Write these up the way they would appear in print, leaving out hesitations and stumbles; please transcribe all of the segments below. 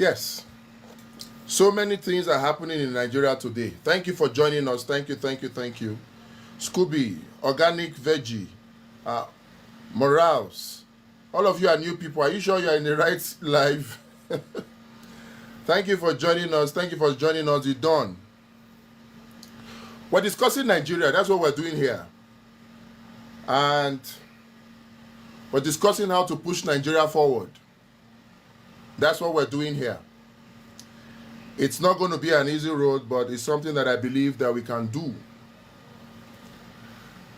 Yes. So many things are happening in Nigeria today. Thank you for joining us. Thank you, thank you, thank you. Scooby, Organic Veggie, uh, Morales. All of you are new people. Are you sure you are in the right live? Thank you for joining us. Thank you for joining us. You're done. We're discussing Nigeria. That's what we're doing here. And we're discussing how to push Nigeria forward. That's what we're doing here. It's not going to be an easy road, but it's something that I believe that we can do.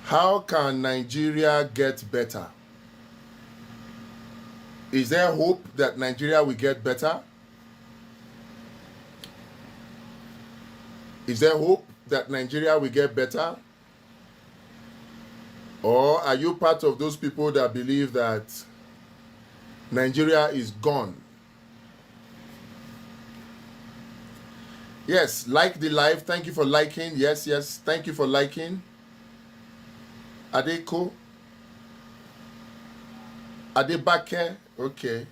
How can Nigeria get better? Is there hope that Nigeria will get better? Is there hope that Nigeria will get better? Or are you part of those people that believe that Nigeria is gone? Yes, like the live. Thank you for liking. Yes, yes. Thank you for liking. Adeko. Adebake. Okay.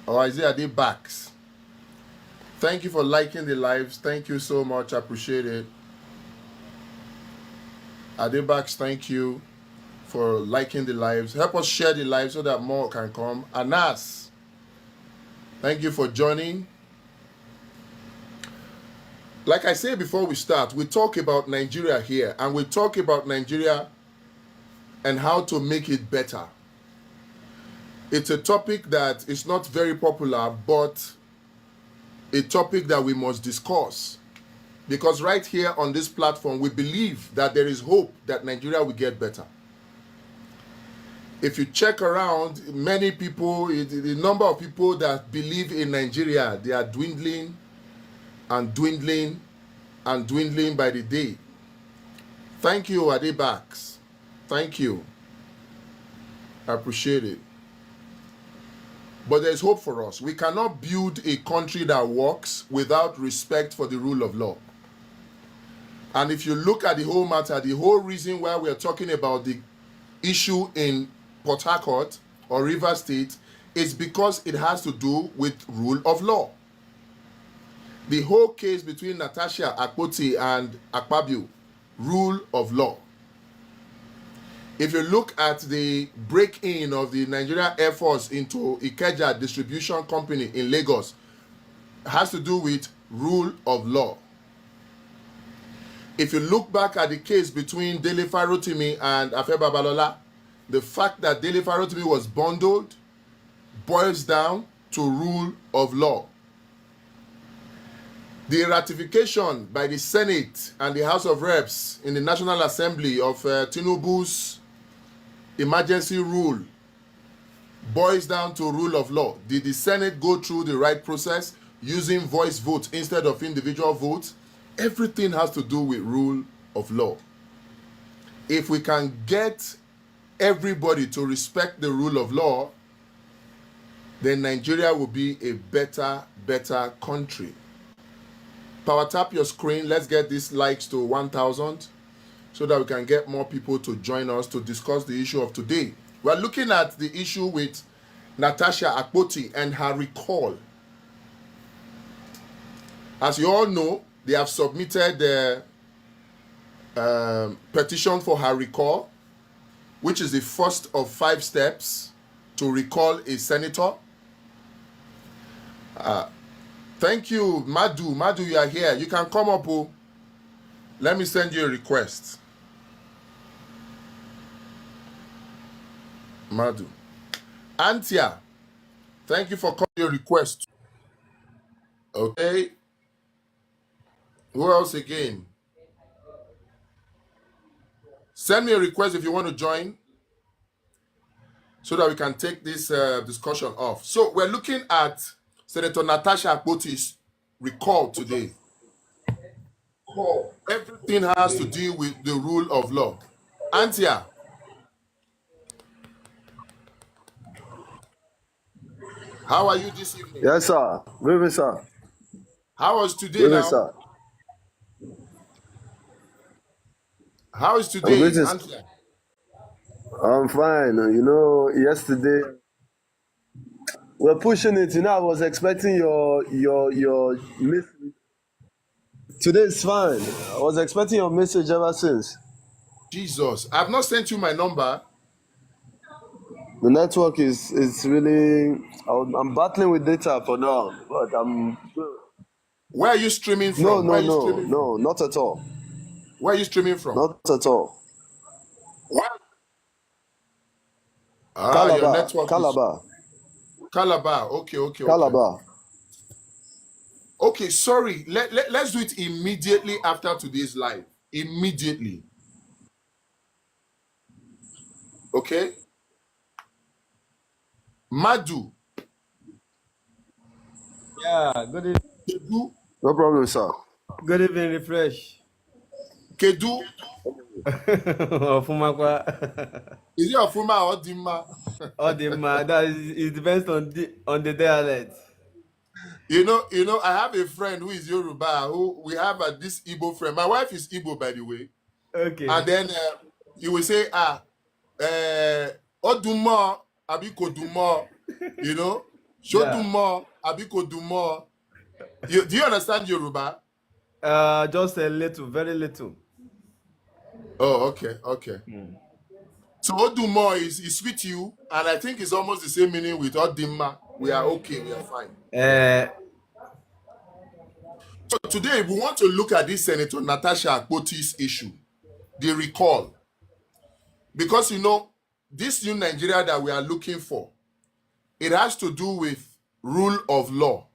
Or is it Adebaks? Thank you for liking the lives. Thank you so much. I appreciate it. Adebaks, thank you for liking the lives. Help us share the lives so that more can come. Anas, thank you for joining. Like I said before we start, we talk about Nigeria here, and we talk about Nigeria and how to make it better. It's a topic that is not very popular, but a topic that we must discuss. Because right here on this platform, we believe that there is hope that Nigeria will get better. If you check around, many people, the number of people that believe in Nigeria, they are dwindling and dwindling and dwindling by the day. Thank you, Adebax. Thank you. I appreciate it. But there's hope for us. We cannot build a country that works without respect for the rule of law. And if you look at the whole matter, the whole reason why we're talking about the issue in Port Harcourt or River State is because it has to do with rule of law. The whole case between Natasha Akpoti and Akpabio, rule of law. If you look at the break-in of the Nigerian Air Force into Ikeja Distribution Company in Lagos, it has to do with rule of law. If you look back at the case between Dele Farotimi and Afe Babalola, the fact that Dele Farotimi was bundled boils down to rule of law. The ratification by the Senate and the House of Reps in the National Assembly of Tinubu's emergency rule boils down to rule of law. Did the Senate go through the right process using voice votes instead of individual votes? Everything has to do with rule of law. If we can get everybody to respect the rule of law, then Nigeria will be a better country. Power tap your screen. Let's get these likes to 1,000 so that we can get more people to join us to discuss the issue of today. We're looking at the issue with Natasha Akpoti and her recall. As you all know, they have submitted the petition for her recall, which is the first of 5 steps to recall a senator. Thank you, Madu. Madu, you are here. You can come up. Oh. Let me send you a request. Madu. Antia, thank you for calling your request. Okay. Who else again? Send me a request if you want to join so that we can take this discussion off. So we're looking at Senator Natasha Akpoti's recall today. Everything has to do with the rule of law. Antia, how are you this evening? Yes, sir. Good evening, sir. How was today Good evening, now? sir. How is I'm today, greeting. Antia? I'm fine. You know, yesterday We're pushing it. I was expecting your message. Today is fine. I was expecting your message ever since. Jesus, I've not sent you my number. The network is really. I'm battling with data for now, but I'm. Where are you streaming No, from? Where no, are you no, streaming from? no, not at all. Where are you streaming from? Not at all. What? Ah, your Calabar, network is Calabar, Calabar. Okay, okay, okay. Calabar. Okay, sorry. Let's do it immediately after today's live. Immediately. Okay? Madu. Yeah, Kedu. No problem, sir. good evening, refresh. Kedu. Ofumakwa. Is it Afuma or Dima? All the man that is it depends on the dialect. I have a friend who is Yoruba, who we have this Igbo friend. My wife is Igbo, by the way. And Okay. then he will say, Odumo, Abiko Dumo, Yeah. Shodumo, Abiko Dumo. Do you understand Yoruba? Just a little, very little. Oh, okay, okay. So Odumo is with you, and I think it's almost the same meaning with Odima. We are okay, we are fine. Uh, So today we want to look at this Senator Natasha Akpoti's issue, the recall. Because this new Nigeria that we are looking for, it has to do with rule of law.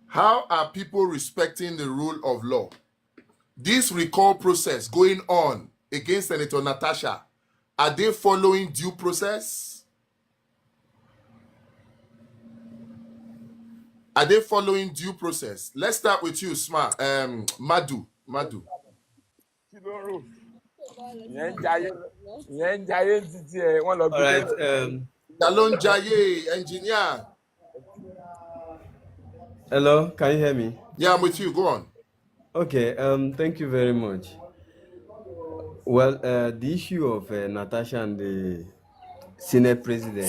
How are people respecting the rule of law? This recall process going on against Senator Natasha, are they following due process? Are they following due process? Let's start with you, Smart. Madu. kí ló rò ìyẹn ń jayé ìyẹn ń jayé títí ẹ wọn lọ all gbé right. tẹlẹ. Dalon Jaye, engineer. Hello, can you hear me? Yeah, I'm with you. Go on. Okay. Thank you very much. Well, the issue of Natasha and the Senate President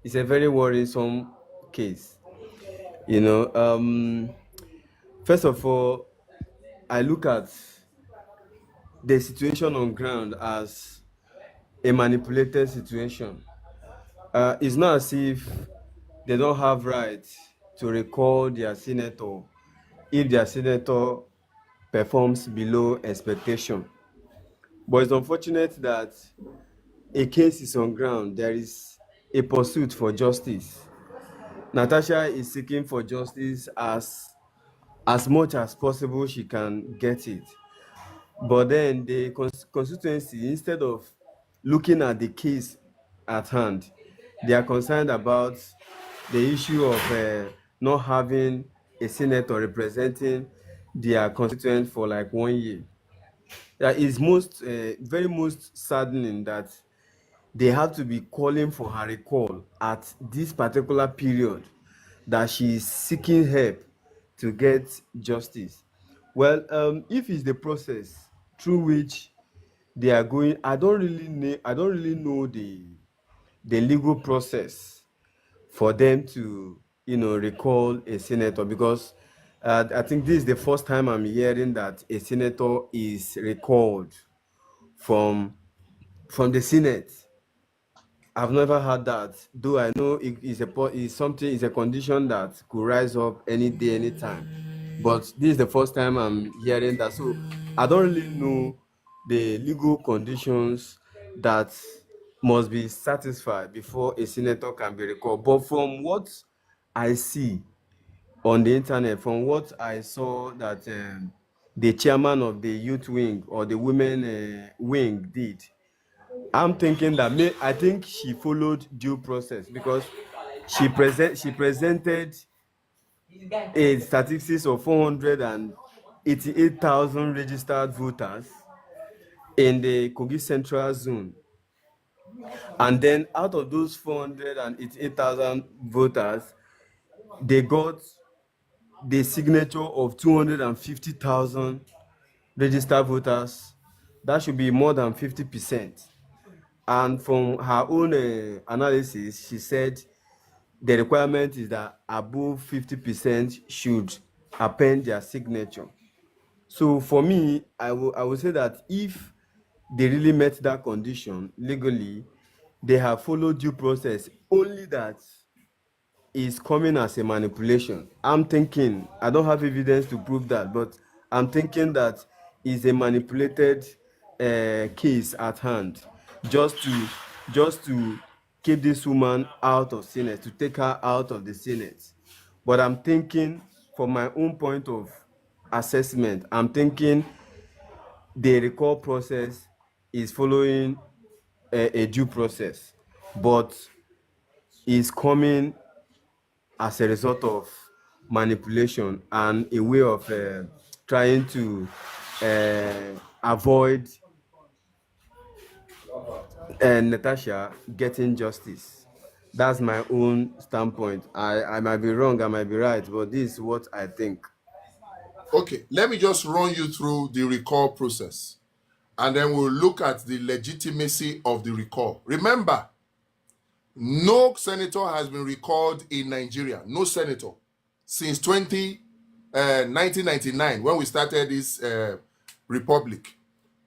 is a very worrisome case. First of all, I look at the situation on ground as a manipulated situation. It's not as if they don't have right to recall their senator if their senator performs below expectation. But it's unfortunate that a case is on ground. There is a pursuit for justice. Natasha is seeking for justice as much as possible she can get it. But then the constituency, instead of looking at the case at hand, they are concerned about the issue of not having a senator representing their constituent for like 1 year. That is very most saddening that they have to be calling for her recall at this particular period that she is seeking help to get justice. Well, if it's the process through which they are going, I don't really know the legal process for them to recall a senator, because I think this is the first time I'm hearing that a senator is recalled from the Senate. I've never had that, though I know it's a condition that could rise up any day, anytime. But this is the first time I'm hearing that, so I don't really know the legal conditions that must be satisfied before a senator can be recalled. But from what I see on the internet, from what I saw that the chairman of the youth wing or the women wing did, I'm thinking that I think she followed due process, because she presented a statistics of 488,000 registered voters in the Kogi Central Zone, and then out of those 488,000 voters, they got the signature of 250,000 registered voters. That should be more than 50%. And from her own analysis, she said the requirement is that above 50% should append their signature. So for me, I will say that if they really met that condition legally, they have followed due process. Only that is coming as a manipulation. I'm thinking, I don't have evidence to prove that, but I'm thinking that is a manipulated case at hand, just to keep this woman out of Senate, to take her out of the Senate. But I'm thinking, from my own point of assessment, I'm thinking the recall process is following a due process, but is coming as a result of manipulation and a way of trying to avoid Natasha getting justice. That's my own standpoint. I might be wrong, I might be right, but this is what I think. Okay, let me just run you through the recall process, and then we'll look at the legitimacy of the recall. Remember, no senator has been recalled in Nigeria, no senator, since 1999, when we started this republic.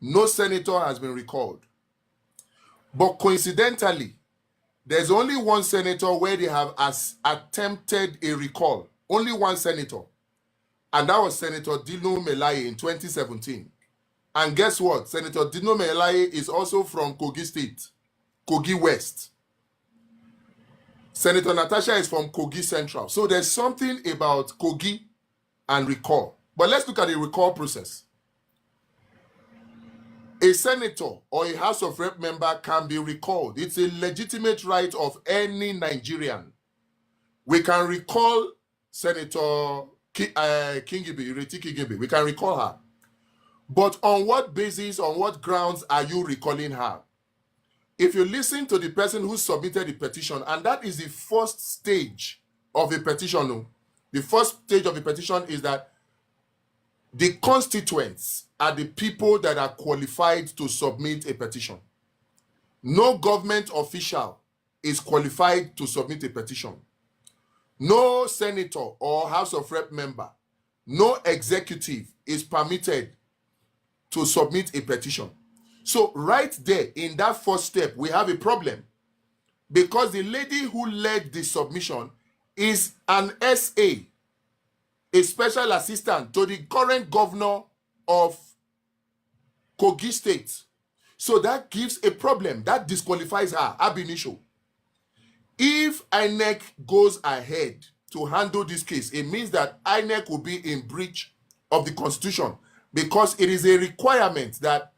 No senator has been recalled. But coincidentally, there's only one senator where they have attempted a recall. Only one senator. And that was Senator Dino Melaye in 2017. And guess what? Senator Dino Melaye is also from Kogi State, Kogi West. Senator Natasha is from Kogi Central. So there's something about Kogi and recall. But let's look at the recall process. A senator or a House of Rep member can be recalled. It's a legitimate right of any Nigerian. We can recall Senator Kingibe. We can recall her. But on what basis, on what grounds are you recalling her? If you listen to the person who submitted the petition, and that is the first stage of a petition. The first stage of a petition is that the constituents are the people that are qualified to submit a petition. No government official is qualified to submit a petition. No senator or House of Rep member, no executive is permitted to submit a petition. So right there in that first step, we have a problem, because the lady who led the submission is an SA, a special assistant to the current governor of Kogi State. So that gives a problem. That disqualifies her ab initio. If INEC goes ahead to handle this case, it means that INEC will be in breach of the Constitution, because it is a requirement that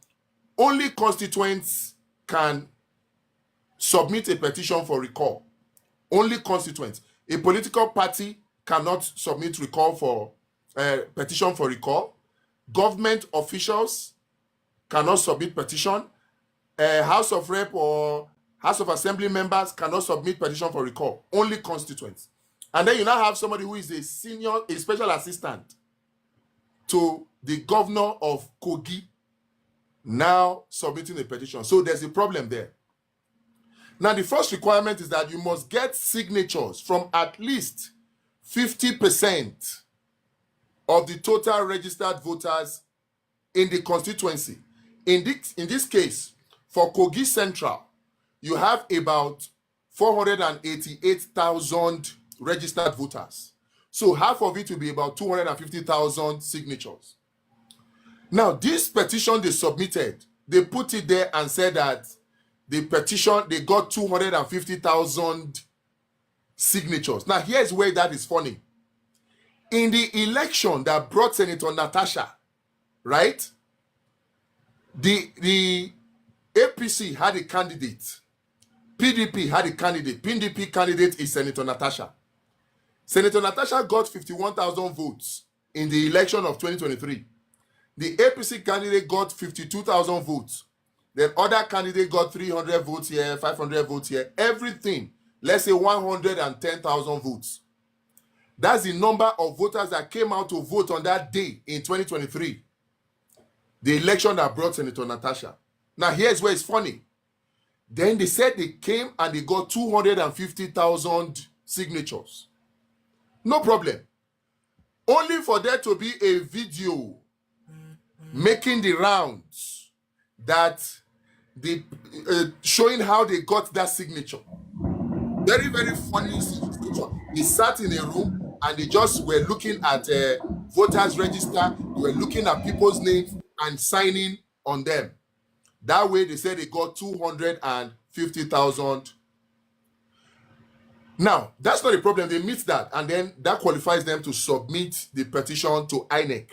only constituents can submit a petition for recall. Only constituents. A political party cannot submit recall for petition for recall. Government officials cannot submit petition. House of Rep or House of Assembly members cannot submit petition for recall. Only constituents. And then you now have somebody who is a special assistant to the governor of Kogi now submitting a petition. So there's a problem there. Now, the first requirement is that you must get signatures from at least 50% of the total registered voters in the constituency. In this case, for Kogi Central, you have about 488,000 registered voters. So half of it will be about 250,000 signatures. Now, this petition they submitted, they put it there and said that the petition, they got 250,000 signatures. Now, here's where that is funny. In the election that brought Senator Natasha, right? The APC had a candidate. PDP had a candidate. PDP candidate is Senator Natasha. Senator Natasha got 51,000 votes in the election of 2023. The APC candidate got 52,000 votes. Then other candidate got 300 votes here, 500 votes here. Everything, let's say 110,000 votes. That's the number of voters that came out to vote on that day in 2023. The election that brought Senator Natasha. Now, here's where it's funny. Then they said they came and they got 250,000 signatures. No problem. Only for there to be a video making the rounds that the showing how they got that signature. Very, very funny signature. They sat in a room and they just were looking at voters register. They were looking at people's names and signing on them. That way, they said they got 250,000. Now, that's not a problem. They meet that, and then that qualifies them to submit the petition to INEC.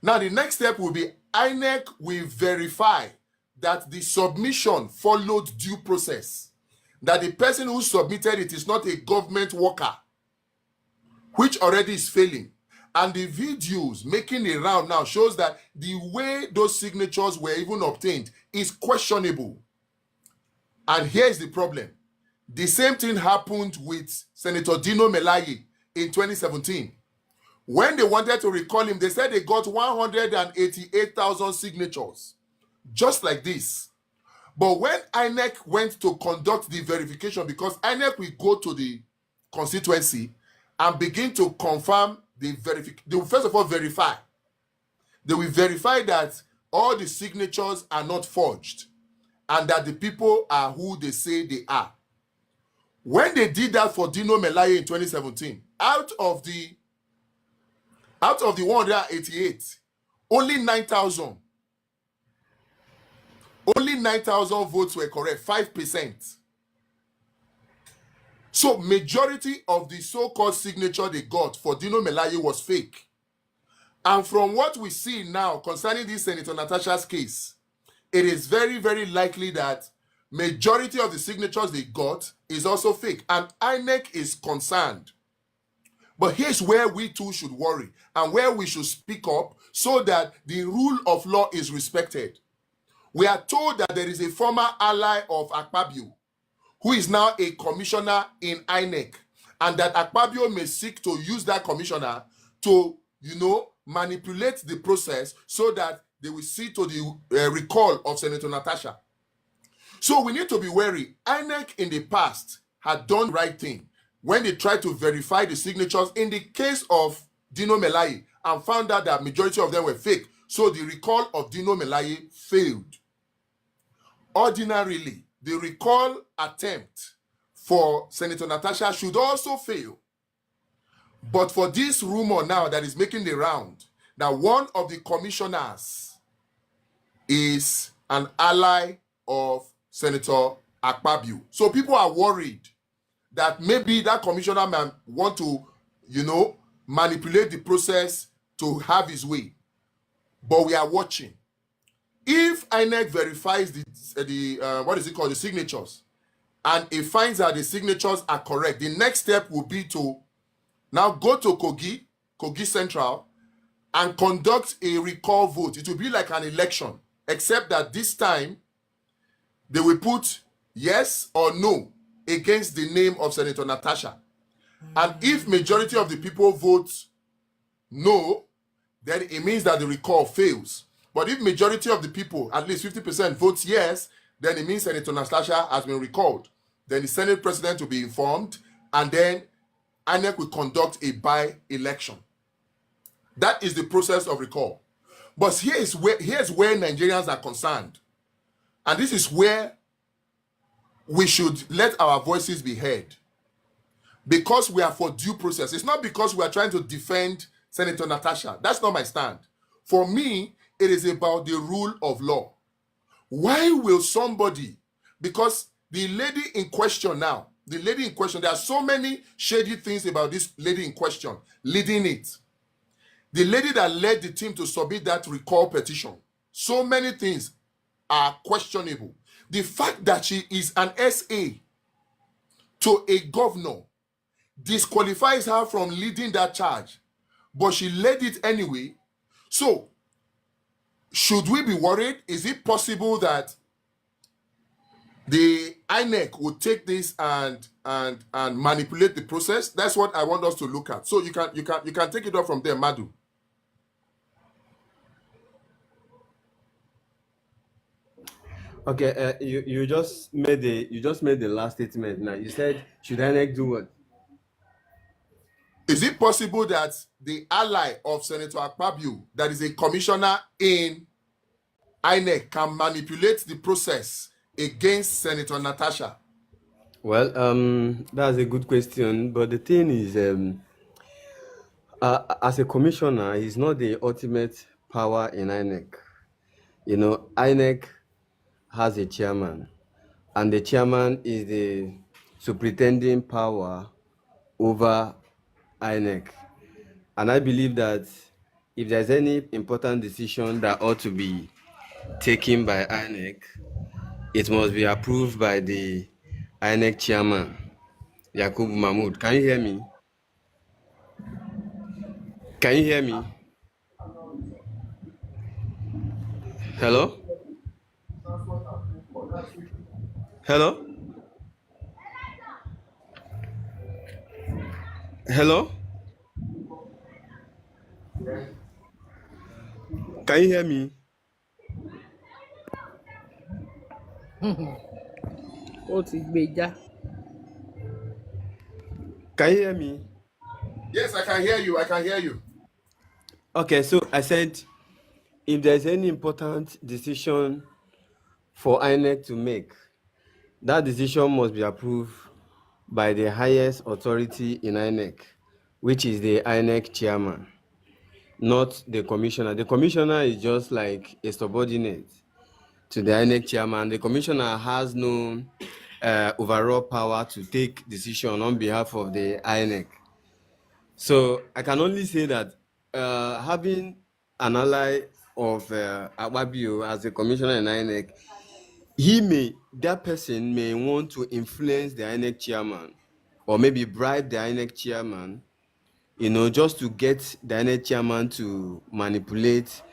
Now, the next step will be INEC will verify that the submission followed due process, that the person who submitted it is not a government worker, which already is failing. And the videos making a round now shows that the way those signatures were even obtained is questionable. And here's the problem. The same thing happened with Senator Dino Melaye in 2017. When they wanted to recall him, they said they got 188,000 signatures, just like this. But when INEC went to conduct the verification, because INEC will go to the constituency and begin to confirm the verification, they will first of all verify. They will verify that all the signatures are not forged and that the people are who they say they are. When they did that for Dino Melaye in 2017, out of the 188, only 9,000 votes were correct, 5%. So majority of the so-called signature they got for Dino Melaye was fake. And from what we see now concerning this Senator Natasha's case, it is very, very likely that majority of the signatures they got is also fake, and INEC is concerned. But here's where we too should worry and where we should speak up so that the rule of law is respected. We are told that there is a former ally of Akpabio who is now a commissioner in INEC, and that Akpabio may seek to use that commissioner to, manipulate the process so that they will see to the recall of Senator Natasha. So we need to be wary. INEC in the past had done the right thing when they tried to verify the signatures in the case of Dino Melaye and found out that majority of them were fake. So the recall of Dino Melaye failed. Ordinarily, the recall attempt for Senator Natasha should also fail. But for this rumor now that is making the round, that one of the commissioners is an ally of Senator Akpabio. So people are worried that maybe that commissioner may want to, manipulate the process to have his way. But we are watching. If INEC verifies the signatures, and it finds that the signatures are correct, the next step will be to now go to Kogi Central, and conduct a recall vote. It will be like an election, except that this time they will put yes or no against the name of Senator Natasha. And if majority of the people vote no, then it means that the recall fails. But if majority of the people, at least 50%, votes yes, then it means Senator Natasha has been recalled. Then the Senate President will be informed, and then INEC will conduct a by-election. That is the process of recall. But here's where Nigerians are concerned. And this is where we should let our voices be heard. Because we are for due process. It's not because we are trying to defend Senator Natasha. That's not my stand. For me, it is about the rule of law. Why will somebody, because the lady in question now, there are so many shady things about this lady in question, leading it. The lady that led the team to submit that recall petition, so many things are questionable. The fact that she is an SA to a governor disqualifies her from leading that charge, but she led it anyway. So, should we be worried? Is it possible that the INEC will take this and manipulate the process? That's what I want us to look at. So you can take it up from there, Madu. Okay, you just made the last statement. Now you said, should INEC do what? Is it possible that the ally of Senator Akpabio, that is a commissioner in INEC, can manipulate the process against Senator Natasha? Well, that's a good question, but the thing is, as a commissioner, he's not the ultimate power in INEC. You know, INEC has a chairman, and the chairman is the superintending power over INEC. And I believe that if there's any important decision that ought to be taken by INEC, it must be approved by the INEC chairman, Yakubu Mahmood. Can you hear me? Can you hear me? Hello? Hello? Hello? Can you hear me? Ó ti gbèjà. Can you hear me? Yes, I can hear you. I can hear you. Okay, so I said if there's any important decision for INEC to make, that decision must be approved by the highest authority in INEC, which is the INEC chairman, not the commissioner. The commissioner is just like a subordinate to the INEC chairman. The commissioner has no overall power to take decision on behalf of the INEC. So I can only say that having an ally of Akpabio as a commissioner in INEC, that person may want to influence the INEC chairman, or maybe bribe the INEC chairman, just to get the INEC chairman to manipulate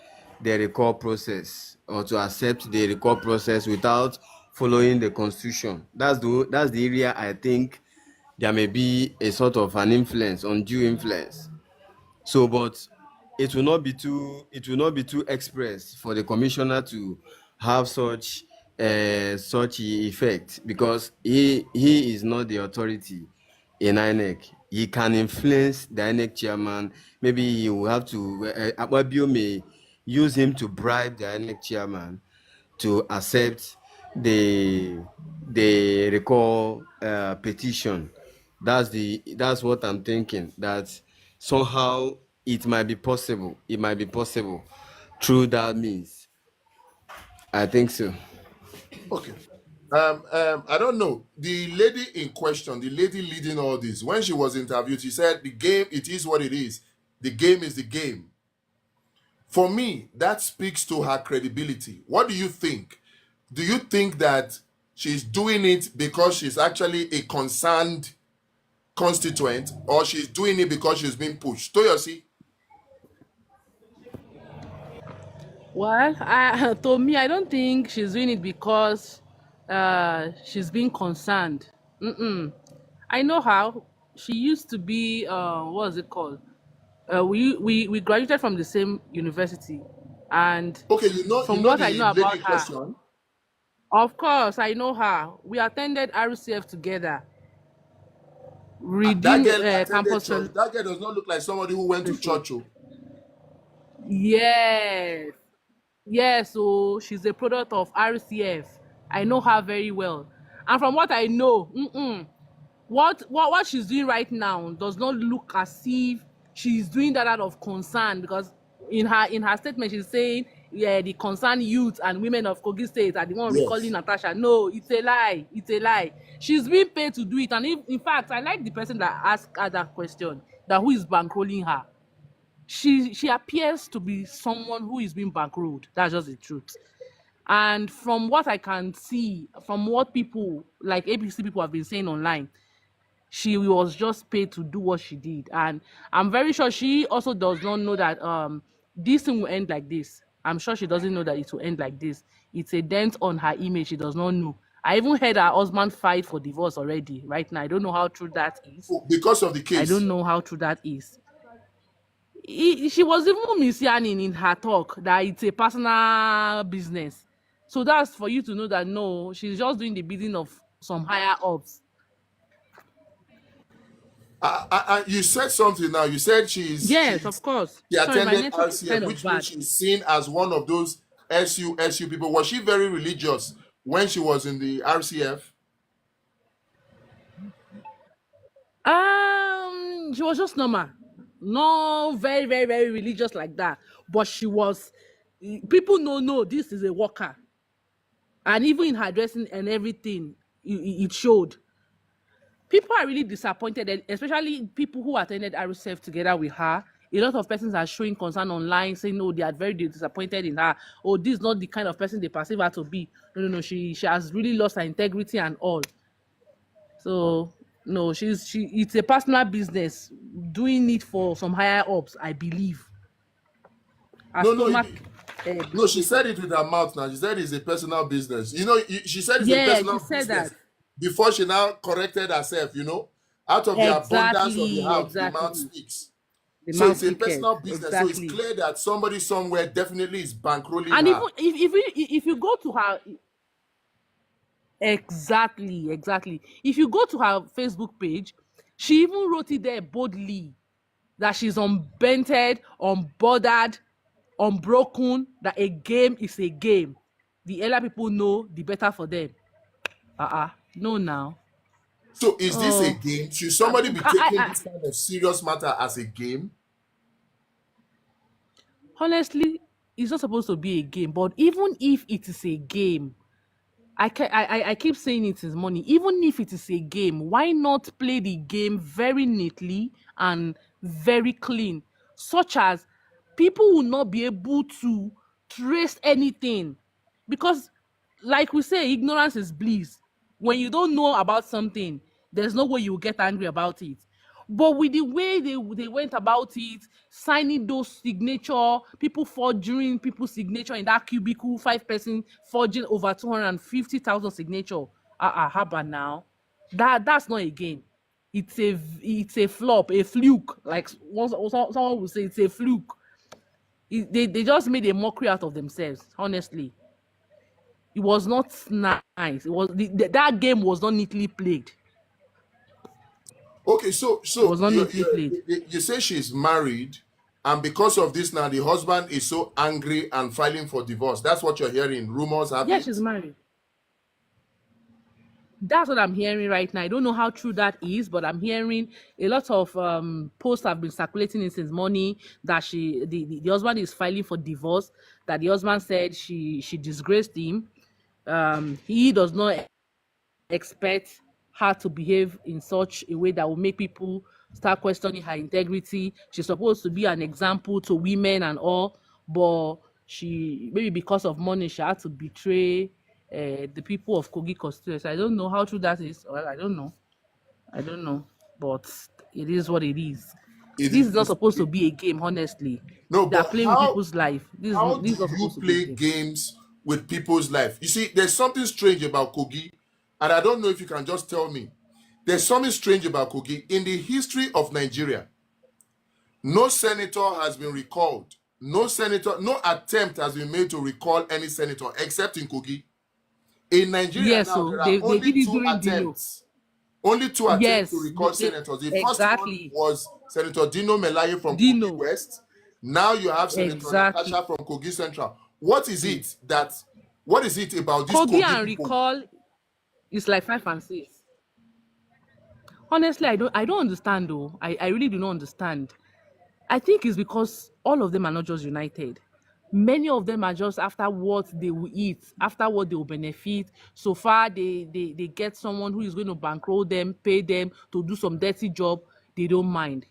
the recall process or to accept the recall process without following the constitution. That's the area I think there may be a sort of an influence, undue influence. So, but it will not be too express for the commissioner to have such effect, because he is not the authority in INEC. He can influence the INEC chairman. Maybe he will have to Akpabio may use him to bribe the INEC chairman to accept the recall petition. That's what I'm thinking, that somehow it might be possible through that means. I think so. Okay. I don't know. The lady in question, the lady leading all this, when she was interviewed, she said the game, it is what it is. The game is the game. For me, that speaks to her credibility. What do you think? Do you think that she's doing it because she's actually a concerned constituent, or she's doing it because she's being pushed? Toyosi? Well, to me, I don't think she's doing it because she's being concerned. I know how. She used to be, what was it called? We graduated from the same university. And Okay, you from know what the I know lady about in her, question? of course, I know her. We attended RCF together. That Redeem girl attended campus church. That girl does not look like somebody who went to fellowship. church. Oh. Yes. Yes, so she's a product of RCF. I know her very well. And from what I know, what she's doing right now does not look as if she's doing that out of concern, because in her statement she's saying, yeah, the concerned youth and women of Kogi State are the one recalling Yes. Natasha. No, it's a lie. It's a lie. She's being paid to do it. And in fact, I like the person that asked her that question, that who is bankrolling her. She appears to be someone who is being bankrolled. That's just the truth. And from what I can see, from what people like APC people have been saying online, she was just paid to do what she did. And I'm very sure she also does not know that this thing will end like this. I'm sure she doesn't know that it will end like this. It's a dent on her image. She does not know. I even heard her husband fight for divorce already right now. I don't know how true that is. Oh, because of the I case. don't know how true that is. She was even misyanning in her talk that it's a personal business. So that's for you to know that no, she's just doing the bidding of some higher ups. You said something now. You said she Yes, of course. Sorry, my attended network is RCF, kind of which means bad. she's seen as one of those SU people. Was she very religious when she was in the RCF? She was just normal, no very very very religious like that, but she was. People know, no, this is a worker, and even in her dressing and everything, it showed. People are really disappointed, and especially people who attended RCF together with her. A lot of persons are showing concern online, saying, "No, they are very disappointed in her. Oh, this is not the kind of person they perceive her to be. No, no, no. She has really lost her integrity and all." So no, she. It's a personal business, doing it for some higher ups, I believe. Her No, no, stomach. no. She said it with her mouth. Now she said it's a personal business. You know, she said it's a Yeah, she personal said that. business before she now corrected herself. You know, out of the abundance of the Exactly, heart, the mouth exactly. speaks. The So mouth it's a speaketh. personal business. So it's Exactly. clear that somebody somewhere definitely is bankrolling And even her. if you go to her, exactly. If you go to her Facebook page, she even wrote it there boldly that she's unbented, unbothered, unbroken, that a game is a game. The earlier people know, the better for them. No now. So is this a Oh, game? Should somebody be taking I this kind of serious matter as a game? honestly, it's not supposed to be a game. But even if it is a game, I keep saying it is money. Even if it is a game, why not play the game very neatly and very clean, such as people will not be able to trace anything, because, like we say, ignorance is bliss. When you don't know about something, there's no way you will get angry about it. But with the way they went about it, signing those signature, people forging people's signature in that cubicle, 5 person forging over 250,000 signature. How about now? That's not a game. It's a flop, a fluke. Like someone would say, it's a fluke. They just made a mockery out of themselves. Honestly, it was not nice. It was that game was not neatly played. Okay, It was not neatly played. you say she's married, and because of this now, the husband is so angry and filing for divorce. That's what you're hearing. Rumors have Yeah, it. she's married. That's what I'm hearing right now. I don't know how true that is, but I'm hearing a lot of posts have been circulating since morning that the husband is filing for divorce. That the husband said she disgraced him. He does not expect her to behave in such a way that will make people start questioning her integrity. She's supposed to be an example to women and all, but she, maybe because of money, she had to betray the people of Kogi constituency. I don't know how true that is. Well, I don't know. But it is what it is. It This is not is supposed to be a game, honestly. no, They are but playing with people's life. how This do is not you supposed to be a play game. games with people's life? You see, there's something strange about Kogi, and I don't know if you can just tell me. There's something strange about Kogi. In the history of Nigeria, no senator has been recalled. No senator, no attempt has been made to recall any senator except in Kogi. In Nigeria Yes, now, so there are they only did it two during Dino. attempts. Only two attempts to Yes, recall senators. The first one exactly. was Senator Dino Melaye from Kogi Dino, West. Now you have Senator exactly. Natasha from Kogi Central. What is it about these Kogi Kogi and people? recall is like 5 and 6. Honestly, I don't understand though. I really do not understand. I think it's because all of them are not just united. Many of them are just after what they will eat, after what they will benefit. So far, they get someone who is going to bankroll them, pay them to do some dirty job. They don't mind.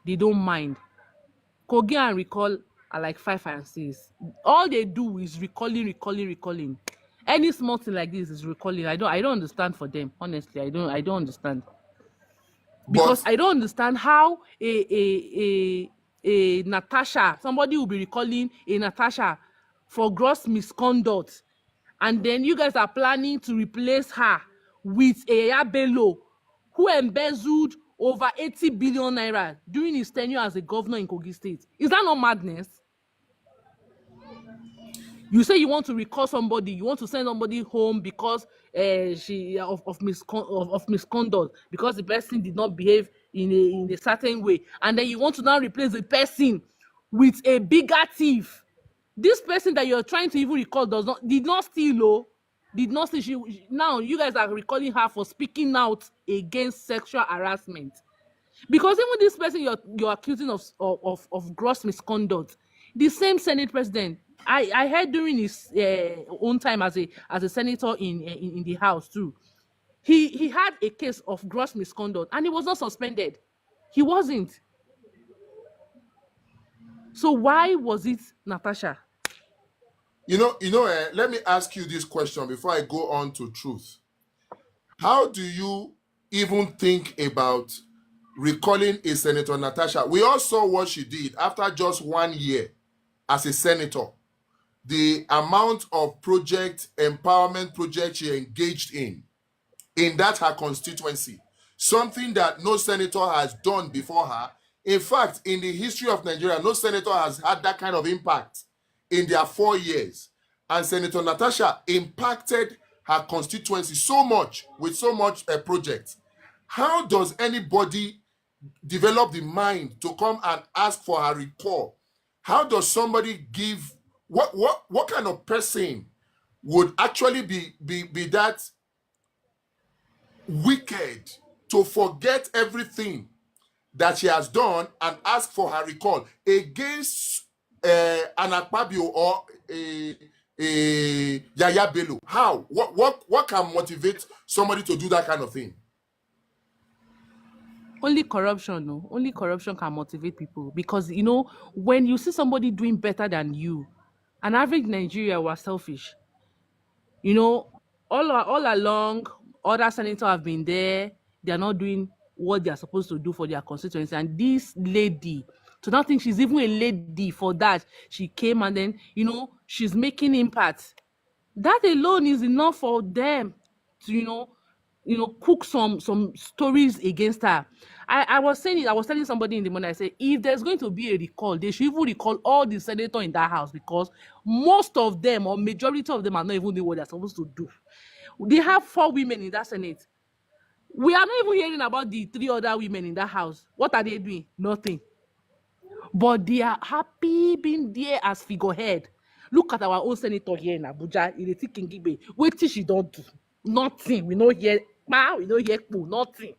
They don't mind. Kogi and recall are like 5 and 6. All they do is recalling. Any small thing like this is recalling. I don't understand for them. Honestly, I don't understand. Because But I don't understand how a Natasha, somebody will be recalling a Natasha for gross misconduct, and then you guys are planning to replace her with a Yaya Bello who embezzled over 80 billion naira during his tenure as a governor in Kogi State. Is that not madness? You say you want to recall somebody, you want to send somebody home because she of misconduct, because the person did not behave in a certain way, and then you want to now replace the person with a bigger thief. This person that you're trying to even recall did not steal, did not steal. Now you guys are recalling her for speaking out against sexual harassment. Because even this person you're accusing of gross misconduct, the same Senate president, I heard during his own time as a senator in the House too, he had a case of gross misconduct and he was not suspended. He wasn't. So why was it Natasha? Let me ask you this question before I go on to truth. How do you even think about recalling a Senator Natasha? We all saw what she did after just 1 year as a senator. The amount of empowerment projects she engaged in that her constituency, something that no senator has done before her. In fact, in the history of Nigeria, no senator has had that kind of impact in their 4 years. And Senator Natasha impacted her constituency so much with so much project. How does anybody develop the mind to come and ask for her recall? How does somebody give what kind of person would actually be that wicked to forget everything that she has done and ask for her recall against an Akpabio or a Yaya Bello? How? What can motivate somebody to do that kind of thing? Only corruption, no. Only corruption can motivate people, because when you see somebody doing better than you, an average Nigeria was selfish. All along, other senators have been there. They are not doing what they are supposed to do for their constituency. And this lady, to not think she's even a lady for that, she came and then, she's making impact. That alone is enough for them to, cook some stories against her. I was saying it. I was telling somebody in the morning. I said, if there's going to be a recall, they should even recall all the senators in that house, because most of them or majority of them are not even doing what they're supposed to do. They have 4 women in that Senate. We are not even hearing about the 3 other women in that house. What are they doing? Nothing. But they are happy being there as figurehead. Look at our own senator here in Abuja, Ireti Kingibe. Wait till she don't do nothing. We don't hear nothing.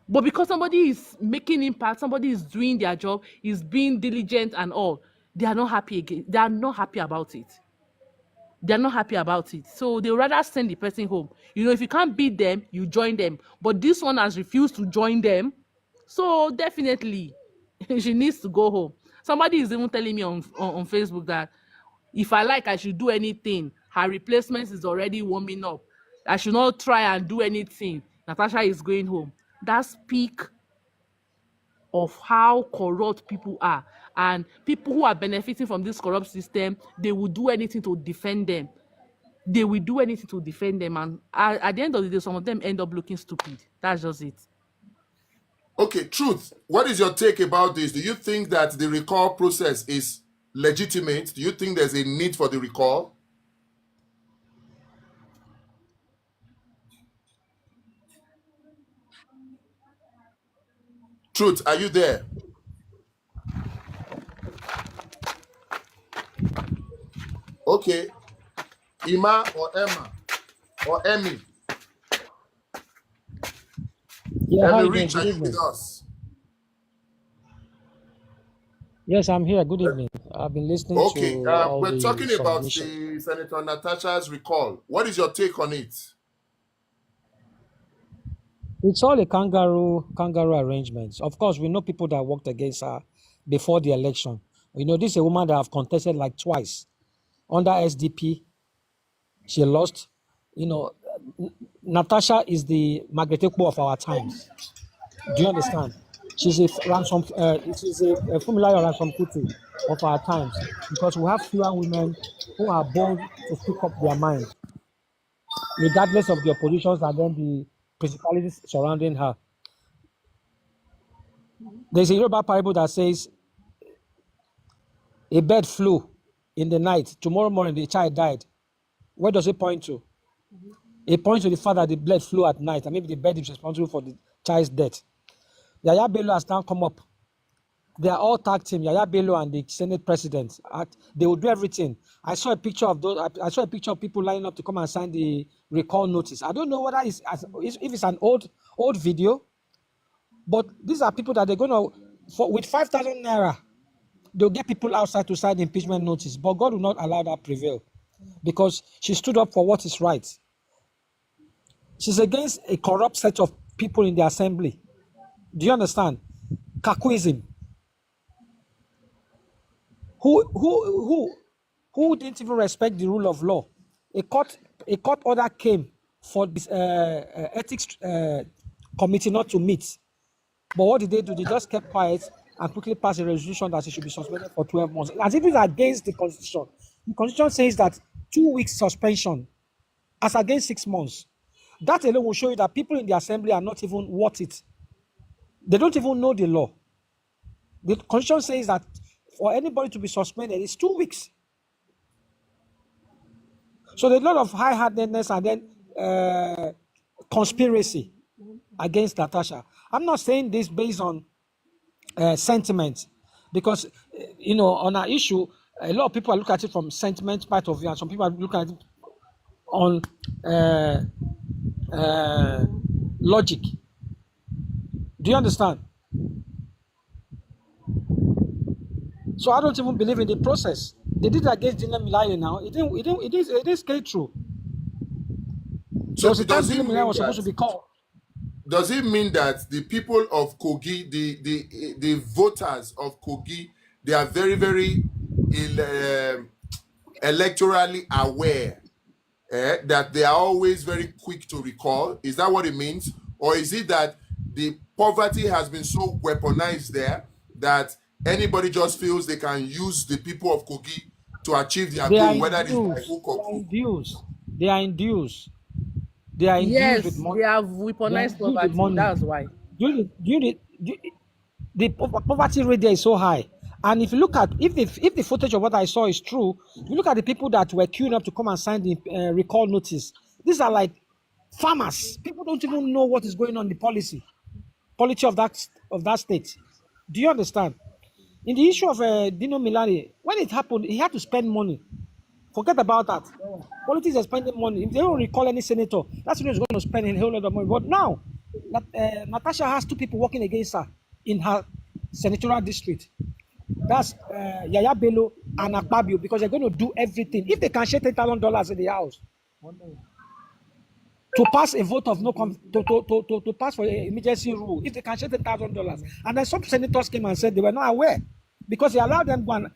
But because somebody is making impact, somebody is doing their job, is being diligent and all, they are not happy again. They are not happy about it. They're not happy about it. So they rather send the person home. If you can't beat them, you join them. But this one has refused to join them. So definitely, she needs to go home. Somebody is even telling me on Facebook that if I should do anything, her replacement is already warming up. I should not try and do anything. Natasha is going home. That's peak of how corrupt people are. And people who are benefiting from this corrupt system, they will do anything to defend them. They will do anything to defend them. And at the end of the day, some of them end up looking stupid. That's just it. Okay, Truth, what is your take about this? Do you think that the recall process is legitimate? Do you think there's a need for the recall? Truth, are you there? Okay. Ima or Emma or Emmy? Yeah, hi Emmy there. Rich, are Good you evening. with us? Yes, I'm here. Good evening. I've been listening Okay, to all we're the talking about submission. the Senator Natasha's recall. What is your take on it? It's all a kangaroo arrangements. Of course, we know people that worked against her before the election. This is a woman that have contested like twice under SDP. She lost. Natasha is the Margaret Ekpo of our times. Do you understand? She's a ransom. She's a formula ransom Kuti of our times, because we have fewer women who are bold to speak up their mind, regardless of the oppositions and then the principalities surrounding her. There's a Yoruba parable that says a bird flew in the night. Tomorrow morning, the child died. Where does it point to? It points to the fact that the bird flew at night, and maybe the bird is responsible for the child's death. Yaya Bello has now come up. They are all tag team, Yaya Bello and the Senate president. They will do everything. I saw a picture of those. I saw a picture of people lining up to come and sign the recall notice. I don't know whether if it's an old video, but these are people that they're going to, with 5,000 naira, they'll get people outside to sign the impeachment notice. But God will not allow that prevail because she stood up for what is right. She's against a corrupt set of people in the assembly. Do you understand? Kakuism. Who didn't even respect the rule of law? A court order came for this ethics committee not to meet. But what did they do? They just kept quiet and quickly passed a resolution that she should be suspended for 12 months. As if it's against the constitution. The constitution says that 2 weeks suspension as against 6 months. That alone will show you that people in the assembly are not even worth it. They don't even know the law. The constitution says that for anybody to be suspended, it's 2 weeks. So there's a lot of high-handedness and then conspiracy against Natasha. I'm not saying this based on sentiment, because on our issue, a lot of people look at it from sentiment point of view, and some people look at it on logic. Do you understand? So I don't even believe in the process. They did it against Dina Milaye now. It didn't scale through. So There was a time Dina Milaye was supposed to be called. Does it mean that the people of Kogi, the voters of Kogi, they are very, very electorally aware that they are always very quick to recall? Is that what it means? Or is it that the poverty has been so weaponized there that anybody just feels they can use the people of Kogi to achieve their goal, whether it is by hook or crook? They are induced. They are induced Yes, with money. they have weaponized poverty. That's why. The poverty rate there is so high. And if you look at, if the footage of what I saw is true, you look at the people that were queuing up to come and sign the recall notice. These are like farmers. People don't even know what is going on in the policy of that state. Do you understand? In the issue of Dino Milani, when it happened, he had to spend money. Forget about that. Politics are spending money. If they don't recall any senator, that's when he's going to spend a whole lot of money. But now, Natasha has 2 people working against her in her senatorial district. That's Yaya Bello and Akpabio, because they're going to do everything. If they can share $10,000 in the house to pass a vote of no to pass for an emergency rule, if they can share $10,000, and then some senators came and said they were not aware because they allowed them to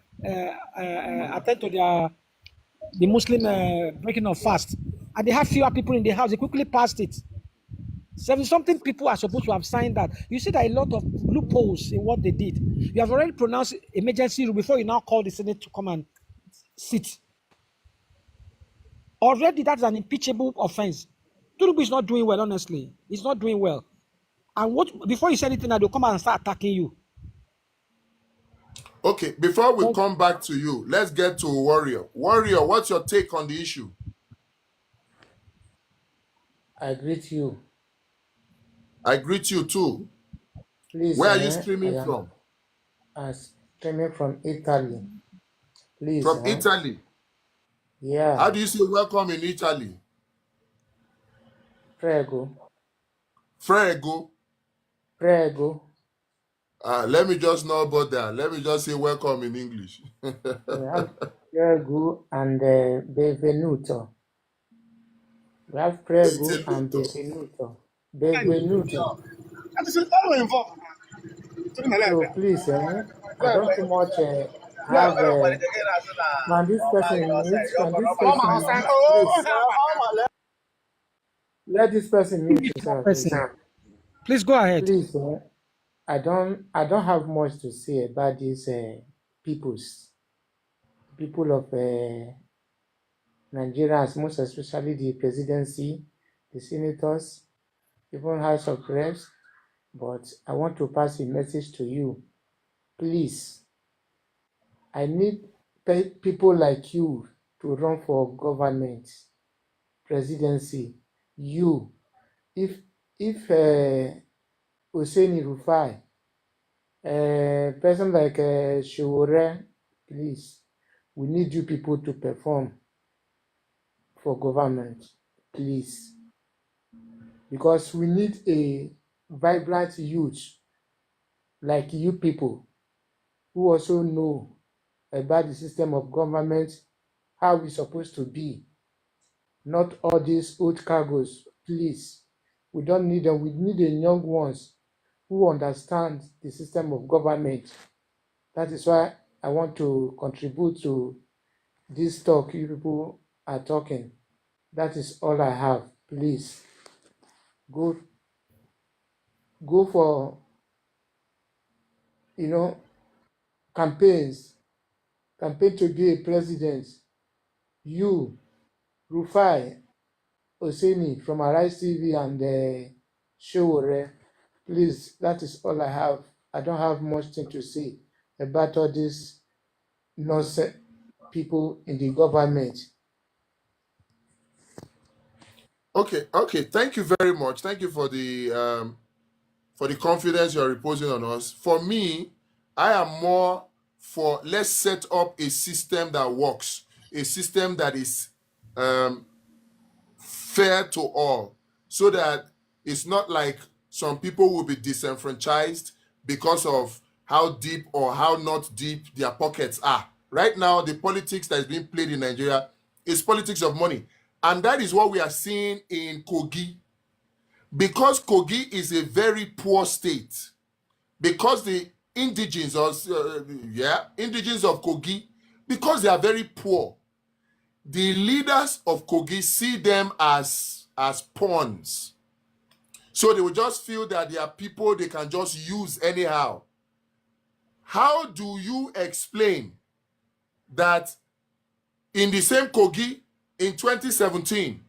attend to the Muslim breaking of fast, and they have fewer people in the house. They quickly passed it. 70-something people are supposed to have signed that. You see that a lot of loopholes in what they did. You have already pronounced emergency rule before you now call the Senate to come and sit. Already that's an impeachable offense. Tinubu is not doing well, honestly. He's not doing well. And before you say anything, they'll come and start attacking you. Okay, before we come back to you, let's get to Warrior. Warrior, what's your take on the issue? I greet you. I greet you too. Please, where are you streaming from? I'm streaming from Italy. Please. From Italy? Yeah. How do you say welcome in Italy? Prego. Prego? Prego. Let me just not bother. Let me just say welcome in English. We have Prego and Benvenuto. We have Prego and Benvenuto. Benvenuto. So please, I don't too much have can this person mute? Can this person mute? Please. Let this person mute himself, please. Please go ahead. Please, I don't have much to say about these people of Nigerians, most especially the presidency, the senators, even House of Reps. But I want to pass a message to you. Please, I need people like you to run for government, presidency. You, if Hosseini Rufai, person like Sowore, please, we need you people to perform for government, please, because we need a vibrant youth like you people who also know about the system of government, how it's supposed to be, not all these old cargos, please. We don't need them. We need the young ones who understand the system of government. That is why I want to contribute to this talk you people are talking. That is all I have. Please go for campaigns, campaign to be a president. You, Rufai, Hosseini from Arise TV and Sowore, please, that is all I have. I don't have much thing to say about all these nonsense people in the government. Okay. Thank you very much. Thank you for the confidence you're reposing on us. For me, I am more for let's set up a system that works, a system that is um, fair to all, so that it's not like some people will be disenfranchised because of how deep or how not deep their pockets are. Right now, the politics that is being played in Nigeria is politics of money. And that is what we are seeing in Kogi. Because Kogi is a very poor state, because the indigenes of Kogi, because they are very poor, the leaders of Kogi see them as pawns. So they will just feel that they are people they can just use anyhow. How do you explain that in the same Kogi in 2017,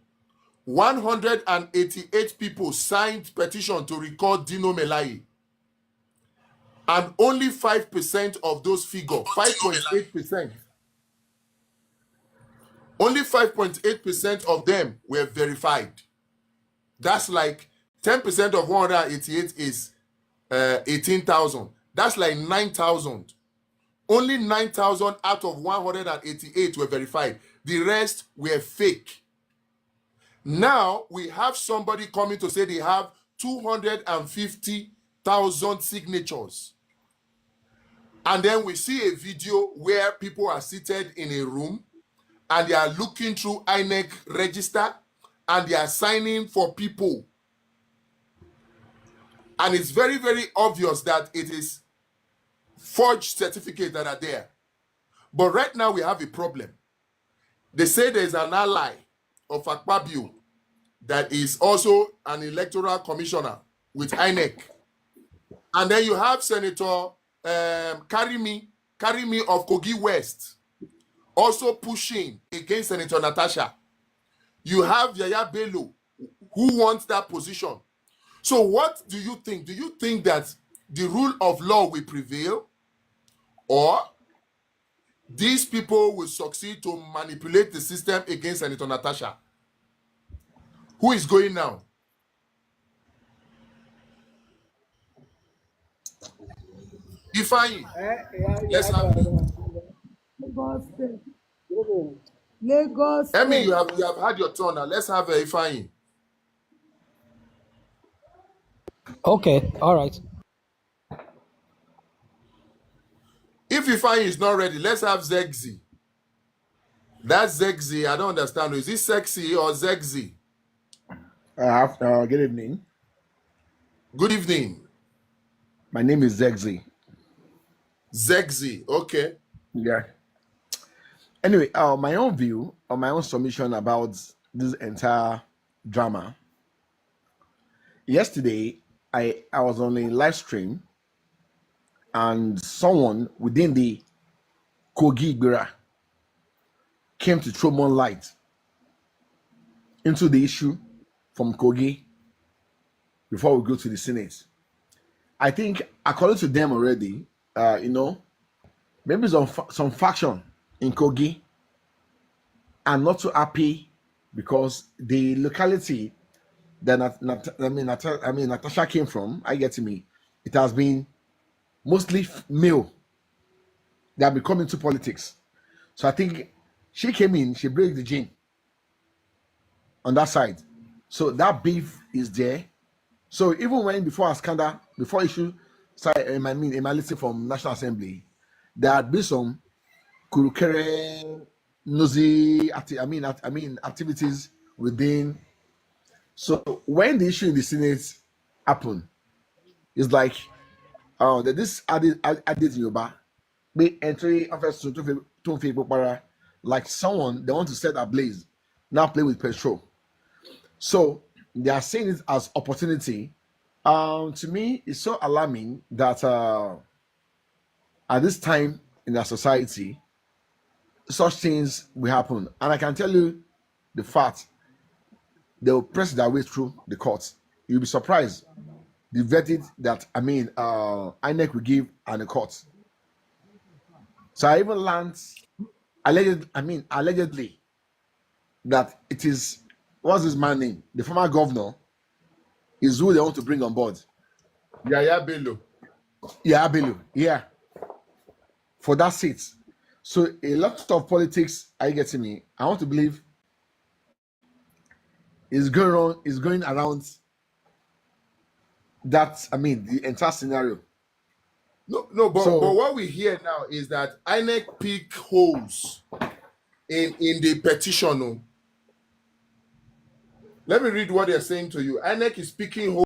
188 people signed petition to recall Dino Melaye, and only 5% of those figures, 5.8%, only 5.8% of them were verified. That's like 10% of 188 is 18,000. That's like 9,000. Only 9,000 out of 188 were verified. The rest were fake. Now we have somebody coming to say they have 250,000 signatures. And then we see a video where people are seated in a room and they are looking through INEC register and they are signing for people. And it's very, very obvious that it is forged certificates that are there. But right now we have a problem. They say there's an ally of Akpabio that is also an electoral commissioner with INEC. And then you have Senator Karimi of Kogi West also pushing against Senator Natasha. You have Yaya Bello who wants that position. So what do you think? Do you think that the rule of law will prevail, or these people will succeed to manipulate the system against Senator Natasha? Who is going now? Ifeanyi, let's have you. Lagos State. Lagos Emmy, State. you have had your turn now. Let's have Ifeanyi. Okay, all right. If Ifeanyi is not ready, let's have Zegzi. That's Zegzi. I don't understand. Is it sexy or Zegzi? Good evening. Good evening. My name is Zegzi. Zegzi, okay. Yeah. Anyway, my own view or my own submission about this entire drama. Yesterday, I was on a live stream and someone within the Kogi Igbira came to throw more light into the issue from Kogi before we go to the Senate. I think, according to them already, maybe some faction in Kogi are not too happy because the locality that Natasha came from, I get to me, it has been mostly male that have been coming to politics. So I think she came in, she broke the gene on that side. So that beef is there. So even when before a scandal, before issue started emanating from National Assembly, there had been some kurukere nosy activities within. So when the issue in the Senate happened, it's like this added in Yoruba, be entry offers to people like someone they want to set ablaze, now play with petrol. So they are seeing it as opportunity. To me, it's so alarming that at this time in our society, such things will happen. And I can tell you the fact, they will press their way through the courts. You'll be surprised the verdict that INEC will give and the courts. So I even learned allegedly that it is, what's his man name? The former governor is who they want to bring on board. Yaya Bello. Yeah, Bello. Yeah. For that seat. So a lot of politics, are you getting me? I want to believe is going around that, the entire scenario. No, but what we hear now is that INEC pick holes in the petition. Let me read what they're saying to you. INEC is picking holes